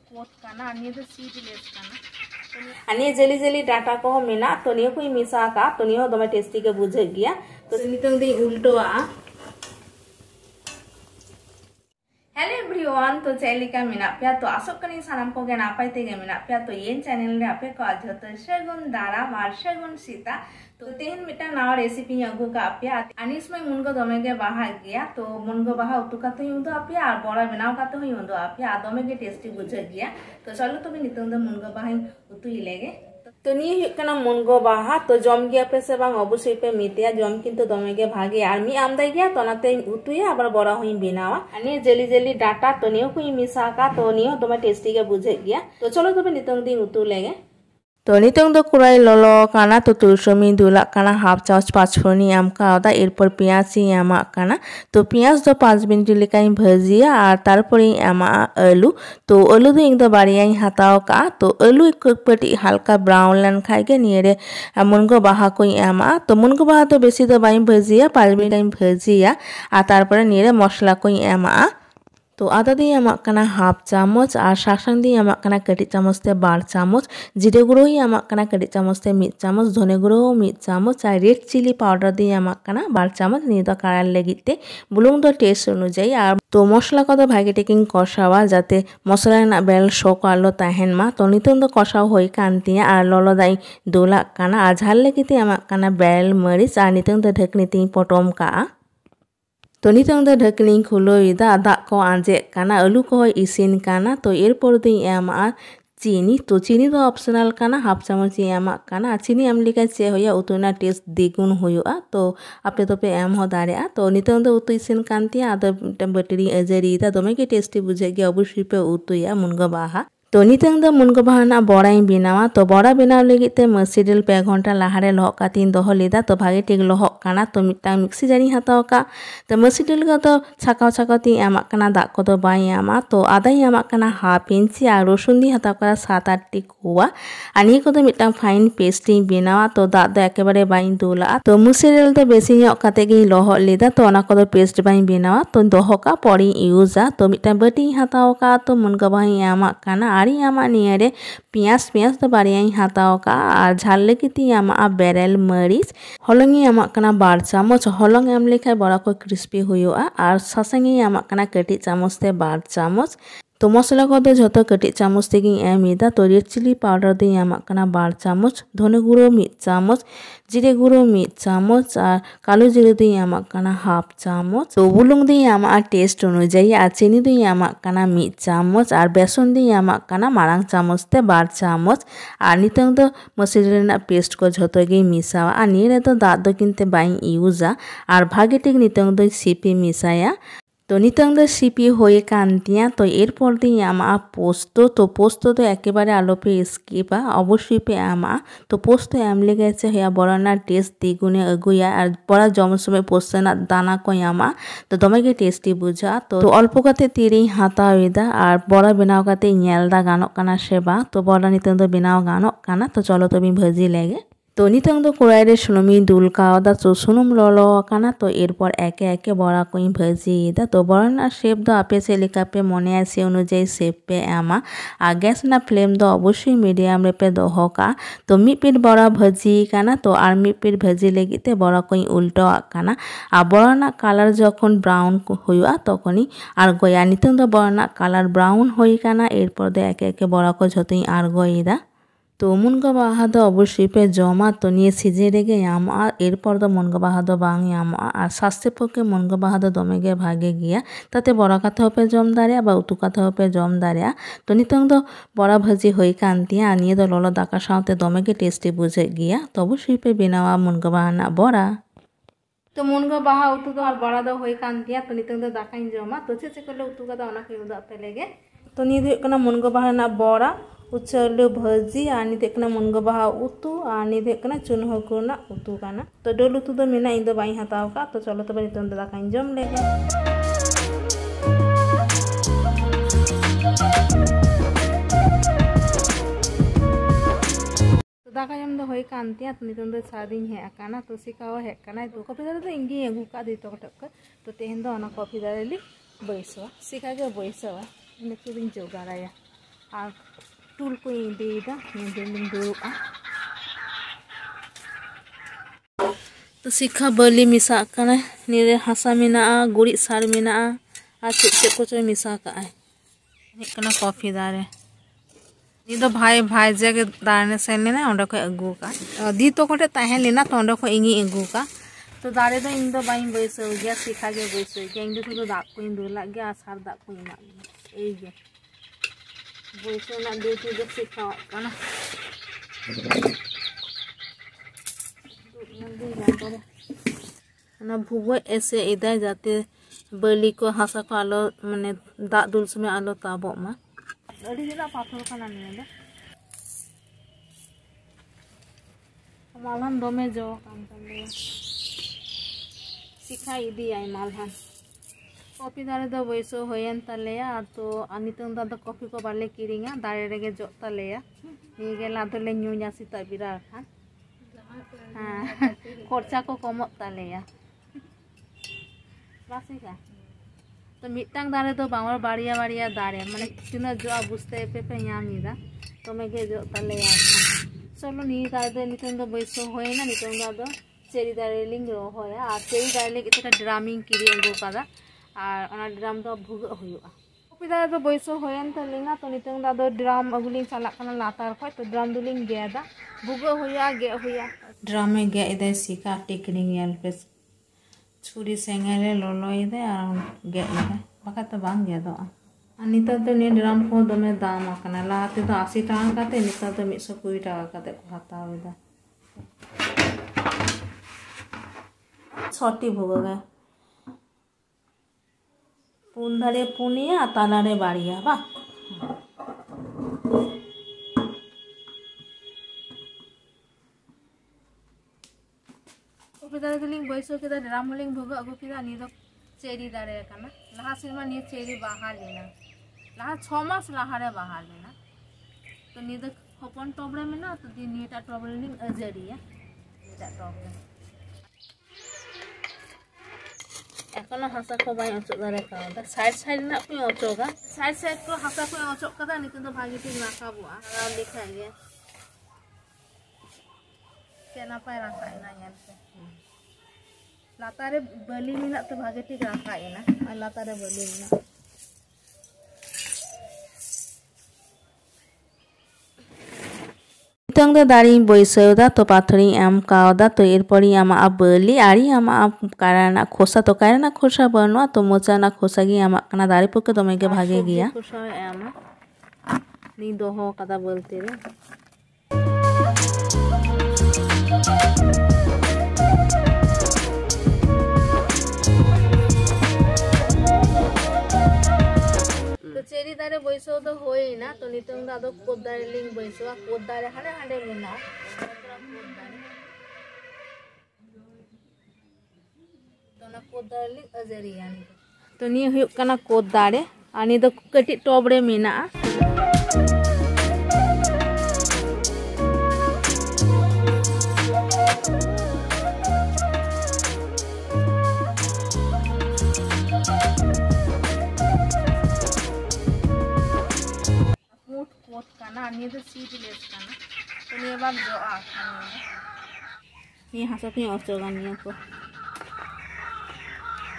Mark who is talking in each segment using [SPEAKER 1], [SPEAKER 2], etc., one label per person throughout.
[SPEAKER 1] Coat काना निये दो सीडलेस काना अनि जेली जेली डाटा को मेना तो नियो कोई मिसा का तो नियो दमे टेस्टी के बुझे गया तो नितंग दे उल्टो आ हेलो एवरीवन तो चैलिका मेना पे तो आसोक कनी सानाम को गे नापाय तेगे मेना पे तो ये चैनल रे आपे को आज तो शगुन दारा मार शगुन सीता तो तेहन मिटा नावा रेसिपी अगु का पे अनिस में मुनगो दमे गे बाहा गया तो मुनगो बाहा उतु का तो युदो आपे और बड़ा बनाव का तो युदो आपे आ दमे गे टेस्टी बुझे गया तो चलो तो नितंग दे मुनगो बाहा उतु इलेगे तो निये कना मुनगो बाहा तो जम गया पे से बांग अवश्य पे मितिया जम किंतु दमे गे भागे और मी आमदा गया तो नाते उतुया आबार बड़ा हुई बनावा अनि जेली जेली डाटा तो नियो कोई मिसा का तो नियो दमे टेस्टी के बुझे गया तो चलो तो नितंग दी उतु लेगे तो नितंग दो कुराई ललो काना तो तुलसमी दुला काना हाफ चामच पाँचफोरनी एम कादा एरपर पेंयाज एमा काना तो पेंयाज दो 5 मिनट लेकाई भाजिया और तारपरे एमा आलू तो आलू दो इंग दो बारियाई हताओ का तो आलू कटी हल्का ब्राउन लेन खाएगे निये मुनगो बाहा को एमा तो मुनगो बाहा तो बेसी दो बाई भाजिया 5 मिनट भाजिया और तारपरे निये मसला को एमा तो आदा दी एमा कना हाफ चामच और सासांग दी एमा कना कटी चामच ते 12 चामच जीरे गुड़ो ही एमा कना कटी चामच ते 1 चामच धने गुड़ो 1 चामच और रेड चिली पाउडर दी एमा कना 12 चामच निये दो कारार लगिते बुलुंग दो टेस्ट अनुयायी और तो मसला को दो भागे टेकिंग कषावा जाते मसला ना बेल शोक आलो ताहेन मा तो नितंग दो कषाव होई कांतिया और ललो दाई दोला कना और झाल लगिते एमा कना बेल मरीच और नितंग दो ढकनी ती पटम का तो नितंग दो ढकनी खुलोइदा दा को आंजे काना आलू को इसिन काना तो एरपर दी एमा चीनी तो चीनी दो ऑप्शनल काना हाफ चामच एमा काना चीनी एम लेका चे होया उतुना टेस्ट द्विगुण होया तो आपे तो पे एम हो दारेआ तो नितंग दो उतु इसिन कांतिया आदो बटरी अजरीदा दमे के टेस्टी बुझे गया अवश्य पे उतुया मुनगो बाहा तो नितंग दो मुनगो बाहा ना बड़ाई बनावा तो बड़ा बनाव लगी ते मसीडल 2 घंटा लाहारे लहक कातीन दोहो लेदा तो भागे टेक लहक काना तो मिटा मिक्सी जारी हताव का तो मसीडल का तो छाकाव छाकाव ती एमा काना दाग को तो बाई एमा तो आदा एमा काना हाफ इंची और रसुन दी हताव का 7-8 टी कुआ और निये को तो मिटा फाइन पेस्ट बनावा तो दाग दो एकेबारे बाई दुला तो मसीडल तो बेसी ᱧᱚᱜ काते गे लहक लेदा तो ओना को तो पेस्ट बाई बनावा तो दोहो का पड़ी यूजा तो मिटा बटी हताव का तो मुनगो बाहा एमा काना आरी आमा निये रे पियाज तो बारियाई हताव का और झाल लगी आमा बेरेल मरीच हलंगी आमा कना 12 चामच हलंग एम लेखाय बड़ा को क्रिस्पी हुआ और सासांगी आमा कना कटी चामच ते 12 चामच तो मसला को जो कटी चामच तेगी एमदा तो रेड चिली पाउडर दी एमा कना 12 चामच धने गुड़ो 1 चामच जीरे गुड़ो 1 चामच और कालो जीरे दी एमा कना हाफ चामच तो बुलुंग दी एमा टेस्ट अनुयायी और चीनी दी एमा कना 1 चामच और बेसन दी एमा कना मारांग चामच ते 12 चामच और नितंग दो मसीडल पेस्ट को झोतो गे मिसावा और निये दो दाग दो किनते बाई यूजा और भागे टेक नितंग दो सीपी मिसाया तो नितंग दो सीपी होए कांतिया तो एरपर दी आमा पोस्तो तो पोस्तो तो एकेबारे आलो पे स्किपा अवश्य पे आमा तो पोस्तो एम लेगे होया बड़ा ना टेस्ट द्विगुणे अगुया और बड़ा जम समय पोस्तो ना दाना को आमा तो दमे गे टेस्टी बुझा तो अल्प काते तीरी हातावेदा और बड़ा बनाव काते नेलदा गानोक काना सेबा तो बड़ा नितंग दो बनाव गानोक काना तो चलो तो भाजी लेगे तो नितंग दो कड़ाई रे सुनुमी दुल कावदा तो सुनुम ललो काना तो एरपर एके एके बड़ा को भाजीदा तो बड़ा ना शेप दो आपे से लेका पे मने आसे अनुयायी शेप पे एमा आ गैस ना फ्लेम दो अवश्य मीडियम रे पे दोहो का तो मिद पिट बड़ा भाजी काना तो आर मिद पिट भाजी लगी ते बड़ा को उल्टो काना आ बड़ा ना कलर जखन ब्राउन हुआ तखनी आर गोया नितंग दो बड़ा ना कलर ब्राउन होई काना एरपर दो एके एके बड़ा को झोतोई आर गोईदा तो मुनगो बाहा दो अवश्य पे जमा तो निये सीजे रेगे आमा एरपर दो मुनगो बाहा दो बांग आमा और स्वास्थ्य पक्षे मुनगो बाहा दो दमे गे भागे गया ताते बड़ा काथाओ पे जम दाड़िया बा उतु काथाओ पे जम दाड़िया तो नितंग दो बड़ा भाजी होई कांतिया और निये दो ललो दाका साथे दमे गे टेस्टी बुझे गया तो अवश्य पे बनावा मुनगो बाहा ना बड़ा तो मुनगो बाहा उतु दो और बड़ा दो होई कांतिया तो नितंग दो दाकाई जमा तो चे करले उतु का ओना के उदा पे लेगे तो निये दो कना मुनगो बाहा ना बड़ा उच्चलू भाजी और निते मुनगो बाहा उतु और निते चुनहो कुना उतु काना तो डोल उतु दो मेना इन दो बाई हताव का तो चलो तबे नितंग दो दाकाई जम लेगे तो दाका जम दो होई कांतिया तो नितंग दो सादिन हे काना तो सिकाव हे काना तो कॉफी दारे तो इंगी अगु का दी तो तो तेहन दो ओना कॉफी दारे ली बैसवा सिका गे बैसवा निते दिन जोगाराया और टूल को इदीदा निदलिंग दुरुबा तो सिखा बलि मिसा कना निरे हासा मेना गुड़ी सार मेना और चेक को चो मिसा का कना कॉफी दारे नी दो भाई भाई जगह दाने सेन लेना ओंडे को अगू का दी तो कोटे तहन लेना तो ओंडे को इंगी अगू का तो दारे दो इन दो बाई बैसो गया सिखा के बैसो गया इन दो दाग को इन दुला गया सार दाग को इमा ए गया बैसो ना ड्यूटी दो सिखा कना ना भूगो ऐसे इधर जाते बलि को हासा को आलो माने दाग दुल समय आलो ताबो मा अड़ी जिला पाथर खाना नहीं है मालहान दोमे जो काम करने सिखा इदी आई मालहान कॉफी दारे दो वैसो होयन तलेया तो नितंग दा कॉफी को बाले किरिंगा दारे रेगे जो तलेया निगे लादो ले न्यूया सिता बिरा खान हां खर्चा को कमत तलेया बासिका तो मिटंग दारे तो बांगर बाड़िया बाड़िया दारे माने तिना जो बुझते पे यामीदा तो मेगे जो तलेया चलो नी दारे दे नितंग दो बैसो होयना नितंग दा चेरी दारे लिंग रो होया आ चेरी दारे ले इतना ड्रामिंग किरी अंगो कादा और अना ड्राम दो भुग हुयुआ कॉफी दारे दो बैसो होयन तलेना तो नितंग दा दो ड्राम अगुलिंग चाला कना लातार खय तो ड्राम दुलिंग गेदा भुग हुया गे हुया ड्राम में गे इदे सिका टिकरिंग यल पे छुरी सेंगेले लोलो इदे और गे इदे बाका तो बांग गेदो निता तो ने ड्राम को दमे दाम आकना लाते तो 80 टाका काते निता तो 120 टाका काते को हतावेदा छटी भोग गए पुन धारे पुनिया तालारे बाड़िया बा दारे दुलिंग बैसो केदा ड्राम होलिंग भोग अगु केदा नि दो चेरी दारे कना लहा सिरमा नि चेरी बाहा लेना लहा 6 मास लहा रे बाहा लेना तो नि दो हपन टोबरे मेना तो दि नीटा टोबरे लिंग अजरिया नीटा टोबरे एखोनो हासा को बाय अचो दारे कादा साइड साइड ना को अचोगा साइड साइड को हासा को अचो कदा नितो दो भागी ठीक राखाबुआ राव लिखा गे केना पाय राखाइना यानते लातारे बलि मिना तो भागे ठीक राखाइना और लातारे बलि मिना नितंग दो दारी बैसोदा तो पाथरी एम कावदा तो एरपरी आमा बलि आरी आमा काराना खोसा तो काराना खोसा बनवा तो मोचाना खोसा गी आमा कना दारी पके तो मेगे भागे गया खोसा एमा नी दोहो कदा बोलते रे तो चेरी दारे बैसो तो होई ना तो नितंग दा दो कोद दारे लिंग बैसो कोद दारे हाडे हाडे मेना तो ना कोद दारे लिंग अजरिया नि तो नि हुयुक कना कोद दारे आनी दो कटी टोबरे मेना नि तो सीडलेस काना तो नि बार जो आ नि हासा के अचोगा नि को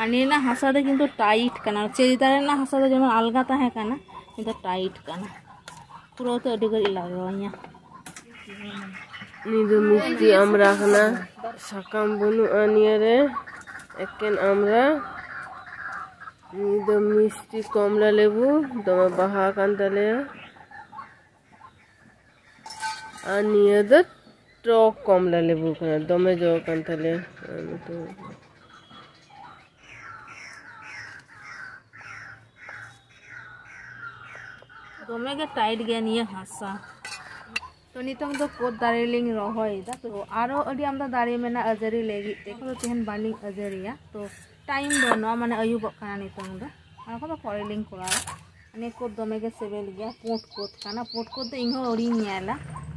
[SPEAKER 1] अनि ना हासा दे किंतु टाइट काना चेरी दारे ना हासा दे जेमन अलगा ताहे काना किंतु टाइट काना पुरो तो अडी गरी लागोया
[SPEAKER 2] नि दो मिष्टि आमरा खाना साकाम बनु आनियारे एकेन आमरा नि दो मिष्टि कमला लेबू दमा बाहा कांतालेया आनिया द टॉक कमला लेबू खाना दमे जो कांताले तो
[SPEAKER 1] दमे के टाइट गया निया हासा तो नितंग दो कोद दारे लिंग रहोय दा तो आरो अडी आमदा दारे मेना अजरी लेगी देखो तेहन बालिंग अजरिया तो टाइम बनो माने अयुब खाना नितंग दा आरो को परे लिंग कोला अने कोद दमे के सेबेल गया पोट कोद खाना पोट कोद तो इंहो ओरी नेला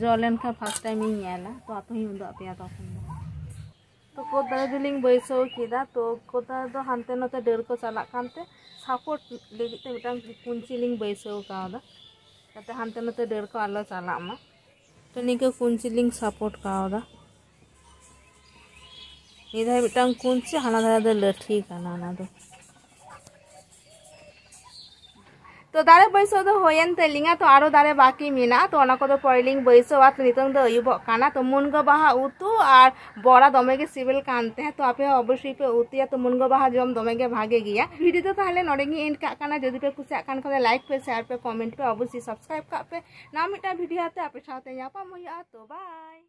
[SPEAKER 1] जलेन का फर्स्ट टाइम इन नेला तो आतो ही उंदा पेया तो तो कोद दारे लिंग बैसो किदा तो कोदा दो हानते नते डेर को चला कानते सपोर्ट लेगी ते मिटांग कुंची लिंग बैसो कादा जाते हानते नाते डार को आलो चला मा तो निके कुंचिलिंग सपोर्ट कावदा निधा मिटांग कुंची हाना धारा दो लठी काना ना दो तो दारे बैसो तो होयन तेलिंगा तो आरो दारे बाकी मिना तो ओना को तो पॉइलिंग बैसो आत नितंग दो युबो काना तो मुनगो बाहा उतु और बड़ा दमे के सिविल कानते हैं तो आपे अवश्य पे उतिया तो मुनगो बाहा जम दमे के भागे गिया वीडियो तो ताहले नोडेंगी एंड का काना जदि पे कुछ कान को लाइक पे शेयर पे कमेंट पे अवश्य सब्सक्राइब का पे ना मिटा वीडियो आते आपे साथे यापा मोया तो बाय।